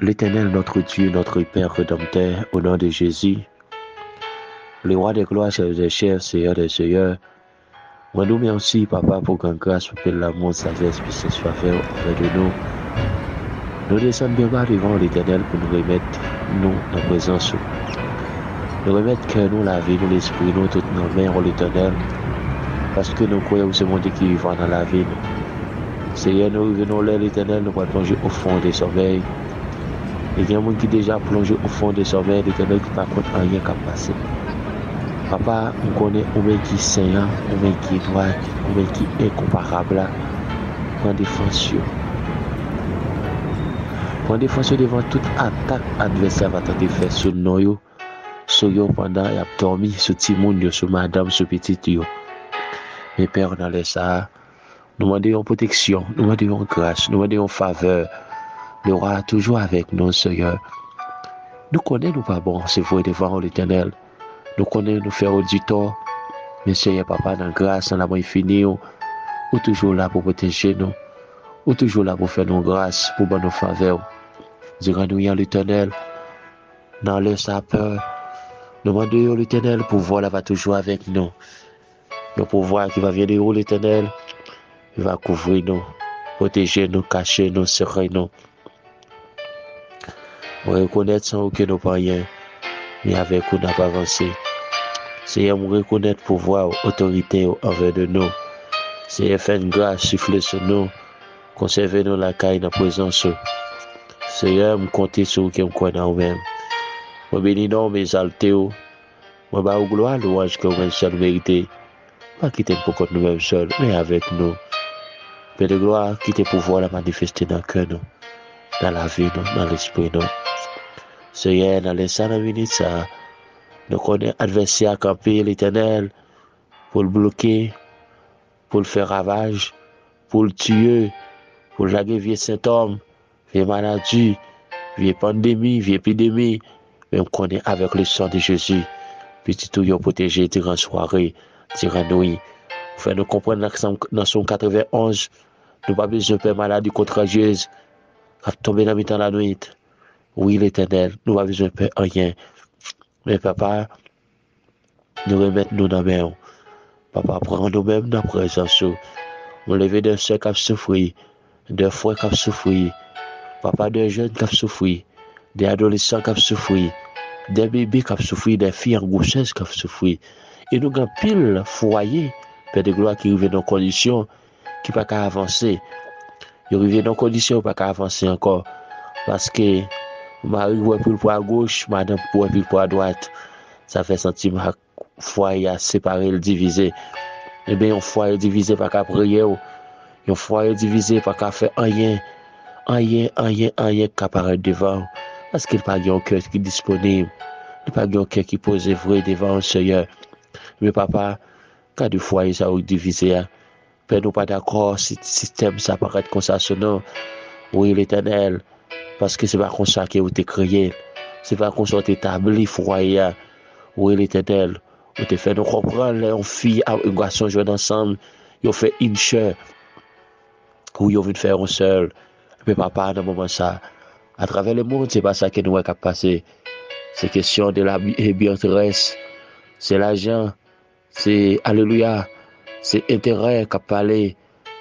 L'Éternel, notre Dieu, notre Père Rédempteur, au nom de Jésus, le roi des gloires, chef des chefs, Seigneur des seigneurs, moi nous merci, Papa, pour grande grâce, pour que l'amour, sagesse, puissance soit fait envers de nous. Nous descendons bien bas devant l'Éternel pour nous remettre, nous, en présence. Nous remettre que nous, la vie, nous, l'esprit, nous, toutes nos mains, en l'Éternel, parce que nous croyons que ce monde qui vivant dans la vie. Seigneur, nous revenons là, l'Éternel, nous allons plonger au fond des sommeils. Il y a des gens qui déjà plongé au fond des sommeils, l'Éternel qui par contre rien qu'à passer. Papa, on connaît un mec qui est saint, un mec qui est droit, un mec qui est incomparable. Prends défense. Prends défense devant toute attaque adversaire va tenter de faire sur nous, sur nous pendant qu'il a dormi, sur Timoun, sur madame, sur petite. Mais Père, dans les ça, nous demandons protection, nous demandons grâce, nous demandons faveur. Le roi toujours avec nous, Seigneur. Nous connaissons nous pas bon, c'est vrai devant l'Éternel. Nous connaissons nous faire du tort. Mais Seigneur, Papa, dans la grâce, dans l'amour infini, ou toujours là pour protéger nous, ou toujours là pour faire nos grâces, pour bonne nos faveurs. Dirons-nous à l'Éternel, dans le sapeur, nous demandons l'Éternel, pouvoir là va toujours avec nous. Le pouvoir qui va venir de l'Éternel, il va couvrir nous, protéger nous, cacher nous, serrer nous. On reconnaître sans aucun nous pas rien, mais avec nous n'a pas avancé. Seigneur, on reconnaître pouvoir, autorité envers de nous. Seigneur, faire une grâce, souffler sur nous, conserver nous la caille dans la présence. Seigneur, me compter sur qui me croit dans nous-mêmes. Moi bénis nous, m'exalter, moi bas au gloire, louange que nous seul mérité. Pas quitter pour contre nous-mêmes seuls, mais avec nous. Père de gloire, quitter pouvoir la manifester dans le cœur, nous, dans la vie, nous, dans l'esprit, nous. Seigneur, dans les 5 minutes, ça, nous connaissons l'adversaire camper l'Éternel pour le bloquer, pour le faire ravage, pour le tuer, pour laguer vieux symptômes, vieux maladies, vieux pandémie, vieux épidémie. Mais on connaît avec le sang de Jésus, petit tout y protégé durant soirée, durant nuit. Pour nous comprendre dans son 91, nous pas besoin de faire maladie contagieuse, qui tomber dans le temps de la nuit. Oui, l'Éternel, nous n'avons besoin de faire rien. Mais Papa, nous remettons nous dans la main. Papa, prends nous-mêmes dans la présence. Nous lever d'un soeur qui a souffert, d'un frère qui a souffert, papa d'un jeune qui a souffert, des adolescents qui a souffert, des bébés qui a souffert, des filles en grossesse qui a souffert. Et nous avons pile foyer, Père de gloire, qui arrive dans des conditions qui ne peuvent pas avancer. Ils arrivent dans des conditions qui ne peuvent pas avancer encore. Parce que Marie voit plus pour à gauche, madame voit plus pour à droite. Ça fait sentir ma foyer à séparer, le diviser. Eh bien, un foyer divisé par qu'à prier, un foyer divisé par qu'à faire rien qui apparaît devant. Parce qu'il n'y a pas un cœur qui est disponible. Il n'y a pas un cœur qui pose vrai devant le Seigneur. Mais papa, quand du foyer ça a divisé, Père, nous pas d'accord si le système ça paraît comme ça, non. Oui, l'Éternel. Parce que c'est pas comme ça que vous t'es créé. C'est pas comme ça que vous établi foyer. Oui, l'Éternel. Vous te fait nous comprendre, les filles et les garçons jouent ensemble. Ils ont fait une chair. Ou ils ont vu faire un seul. Mais papa, dans le moment ça, à travers le monde, c'est pas ça que nous avons passé. C'est question de la bien terrestre. C'est l'argent. C'est alléluia. C'est intérêt qu'a parlé.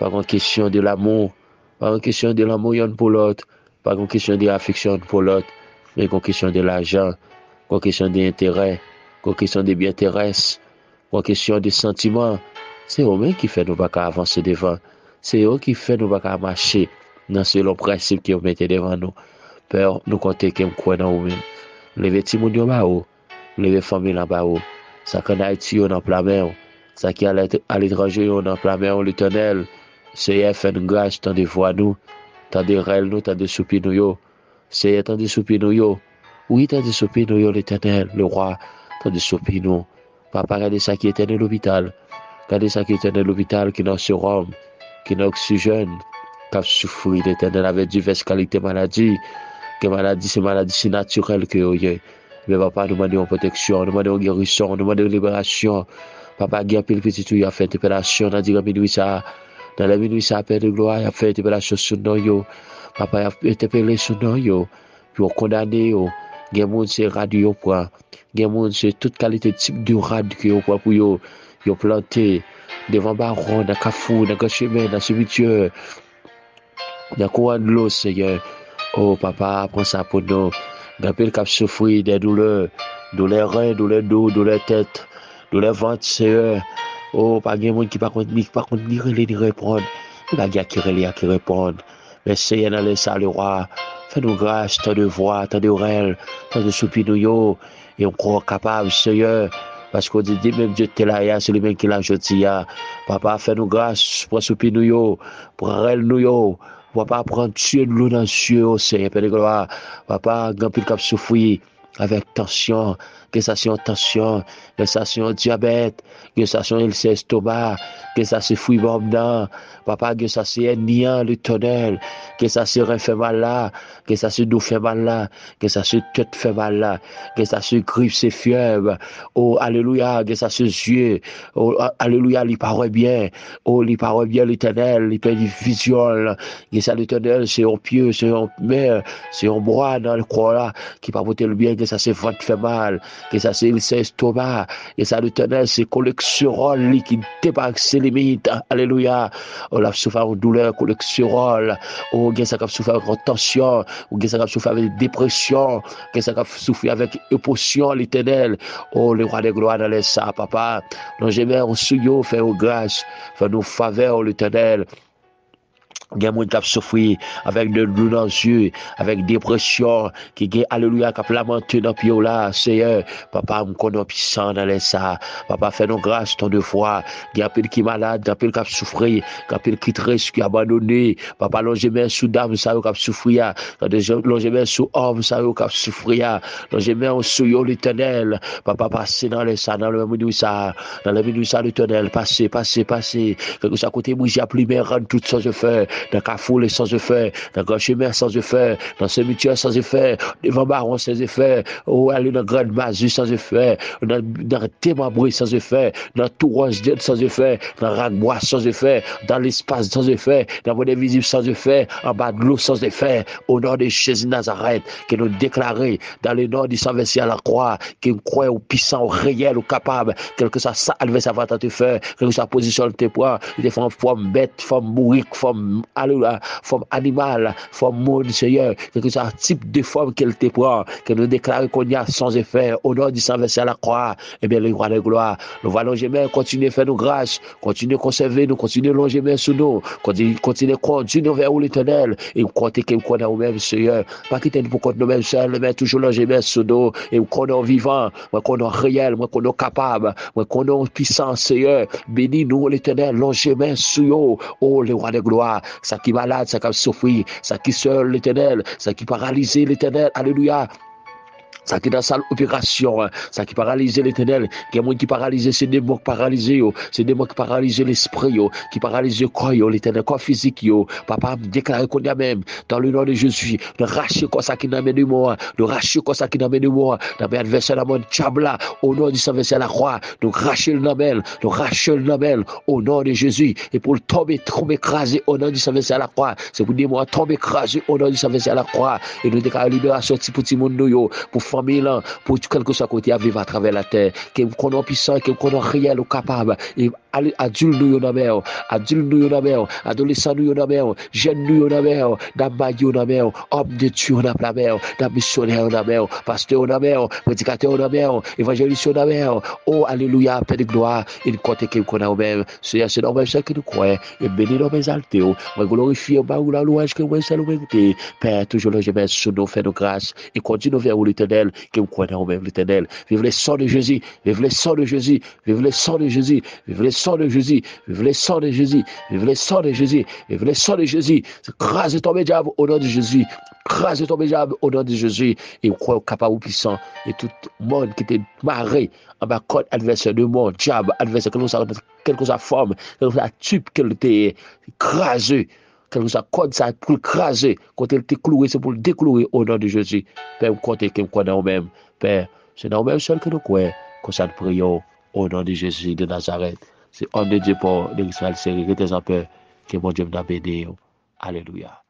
Pas une question de l'amour. Pas une question de l'amour pour l'autre. Pas une question de l'affection pour l'autre. Mais une question de l'argent. Une question d'intérêt. Une question de bien terrestre. Une question de sentiments. C'est eux qui fait nous pas avancer devant. C'est eux qui fait nous pas marcher dans ce long principe qui ont mis devant nous. Père, nous comptons qu'ils croient dans nous-mêmes. Levez Timoun yo ba ou. Levez famille là ba ou. Ça qu'en Haïti yo dans plein mer. Ça qui à l'étranger yo dans plein mer l'Éternel. Seigneur fait une grâce tant de voix nous. Tant de rêles nous, tant de soupir nous yo. Seigneur tant de soupir nous yo. Oui, tant de soupir nous yo l'Éternel, le roi. Tant de soupir nous. Papa, regardez ça qui était dans l'hôpital. Regardez ça qui était dans l'hôpital, qui est dans ce rhum, qui est dans l'oxygène, qui a souffert l'Éternel avec diverses qualités maladies. Que maladie, c'est maladie si naturelle que vous avez. Mais papa, nous demandons protection, nous demandons guérison, nous demandons libération. Papa, guérit le petit tout, il a fait interpellation, dans la minuit ça. Dans la minuit ça, Père de gloire, il a fait interpellation sur nous. Papa, il a interpellé sur nous. puis condamné, il y a monde c'est radio pour, il y a monde c'est toute qualité type de rad que yo pour yo planter devant baron, dans Carrefour, dans chemin, dans cimetière, dans courant de l'eau, Seigneur. Oh papa, prends ça pour nous. Gapel cap souffrir des douleurs, douleurs reins, douleurs dos, douleurs tête, douleurs ventre, Seigneur. Oh, pas de monde qui par contre ni relais ni répondre. Il va dire qui relais qui répondre. Mais Seigneur dans les salles, roi, fais-nous grâce, tant de voix, tant de rêves, tant de soupir nous et on croit capable, Seigneur. Parce qu'on dit même Dieu t'es là, c'est lui-même qui l'a jeté. Papa, fais-nous grâce pour soupir nous, pour rêver nous. Papa, prendre Dieu de l'eau dans les cieux, Seigneur, Père de gloire. Papa, grand pile cap souffrir avec tension, que ça soit tension, que ça soit diabète, que ça soit l'estomac, que ça soit fruit bombe, papa, que ça soit niant, le tunnel, que ça soit rein fait mal là, que ça soit dos fait mal là, que ça soit tête fait mal là, que ça soit grippe, c'est fièvre, oh, alléluia, que ça soit yeux, oh, alléluia, il paraît bien, oh, il paraît bien l'éternel, il peut dire vision, que ça l'éternel, c'est un pieu, c'est un mer, c'est un bras dans le croix là, qui peut porter le bien, que ça c'est ventre fait mal, que ça c'est l'estomac, que ça l'éternel c'est cholestérol qui dépasse ses limites, alléluia, on a souffert de douleur, cholestérol, oh, que ça a souffert avec tension, ou que ça a souffert avec dépression, que ça a souffert avec émotion, l'éternel, oh, le roi de gloire dans les ça, papa, non j'aimerais on souillot, faire grâce, faire nos faveurs, l'éternel. Il y a des gens qui souffrent avec de l'eau dans les yeux, avec dépression, qui ont alléluia, qui ont lamenté dans le pied là, Seigneur. Papa, me connaît puissant dans les ça. Papa, fais-nous grâce tant de fois. Il y a des qui malade, il y a des qui souffrent, il y a des qui triste, qui abandonné. Papa, longez-moi sous dame, ça qui souffrir. Longez-moi sous homme, ça qui souffrir. Longez-moi sous l'éternel. Papa, passez dans les ça, dans le milieu ça, dans le milieu ça, l'éternel. Passez. Quelque chose à côté, moi, j'ai appelé mes rendre tout ça, je fais. Dans Carrefour, les sans effet, dans Grand Chemin, sans effet, dans Cimetière, sans effet, devant Baron, sans effet, ou aller dans Grande Mazu, sans effet, dans Témabri, sans effet, dans Tourange, sans effet, dans Ragbois, sans effet, dans l'espace, sans effet, dans Monde Invisible, sans effet, en bas de l'eau, sans effet, au nord de Jésus Nazareth, qui nous déclaré dans le nord du sang versé à la croix, qui nous croit au puissant, au réel, au capable, quel que soit ça, adversaire va te faire, quelle que soit la position de tes points, il te fait en forme bête, forme bourrique, forme alléluia, forme animale, forme monde, Seigneur, que ce type de forme qu'elle te prend, que nous déclarons qu'on y a sans effet, au nom du sang versé à la croix, eh bien, le roi de gloire, nous allons jamais continuer à faire nos grâces, continuer à conserver nous, continuer à longer main sous nous, continuer à continuer vers l'éternel, et compter que nous connaissons nous-mêmes, Seigneur, pas quitter nous pour compter nous-mêmes seuls, mais toujours longer main sous nous, et nous connaissons vivant, moi qu'on est réel, moi qu'on est capable, moi qu'on est puissant, Seigneur, bénis nous l'éternel, longer main sous nous, oh, le roi de gloire, ça qui est malade, ça qui souffre, ça qui seul l'éternel, ça qui paralysé l'éternel, alléluia. Ça qui est dans sa opération, ça qui paralyse l'éternel, qui est monde qui paralyse, c'est des mots paralysés, c'est des mots qui paralysent l'esprit, qui paralysent le corps, l'éternel, corps physique, papa me déclare qu'on y a même, dans le nom de Jésus, de racher quoi ça qui n'a de moi, de racher quoi ça qui n'a de moi, dans mes adversaires, dans mon tchabla, au nom du Saint-Versé à la croix, donc racher le namel, donc racher le namel, au nom de Jésus, et pour le tomber écrasé, au nom du Saint-Versé à la croix, c'est pour dire moi, tomber écrasé, au nom du Saint-Versé à la croix, et nous déclarer libération, petit monde, pour famille, pour quelque chose à côté à vivre à travers la terre, que nous connaissons puissant, que nous connaissons réel ou capable, et adulte nous yon mer, adulte nous yon mer, adolescent nous yon mer, jeune nous yon mer, d'abbaye yon mer, homme de Dieu yon la mer, d'amissionnaire yon mer, pasteur yon mer, prédicateur yon mer, évangéliste yon mer, oh alléluia, Père de gloire, et nous comptons que nous connaissons même, c'est normal ça que nous croyons, et bénis nos exaltés, moi glorifier bah ou la louange que moi c'est le Père, toujours le jamais sous nos fait nos grâces, et continue vers l'éternel, que nous connaissons même l'éternel, vive le sang de Jésus, vive le sang de Jésus, vive le sang de Jésus, vive le sang de Jésus, vive le sang de Jésus, vive le sang de Jésus, vive le sang de Jésus, crase ton diable au nom de Jésus, crase ton diable au nom de Jésus, et crois capable ou puissant, et tout le monde qui était marré en bas contre adversaire de mon diable, adversaire, quelque chose à forme, quelque chose à tube, qu'elle était crasé, quelque chose à code ça pour le craser, quand elle était clouée, c'est pour le déclouer au nom de Jésus. Père, vous comptez que nous croyons même, Père, c'est dans le même seul que nous croyons, que ça nous prions au nom de Jésus de Nazareth. C'est homme de Dieu pour l'Israël, c'est en paix, que mon Dieu nous a béni. Alléluia.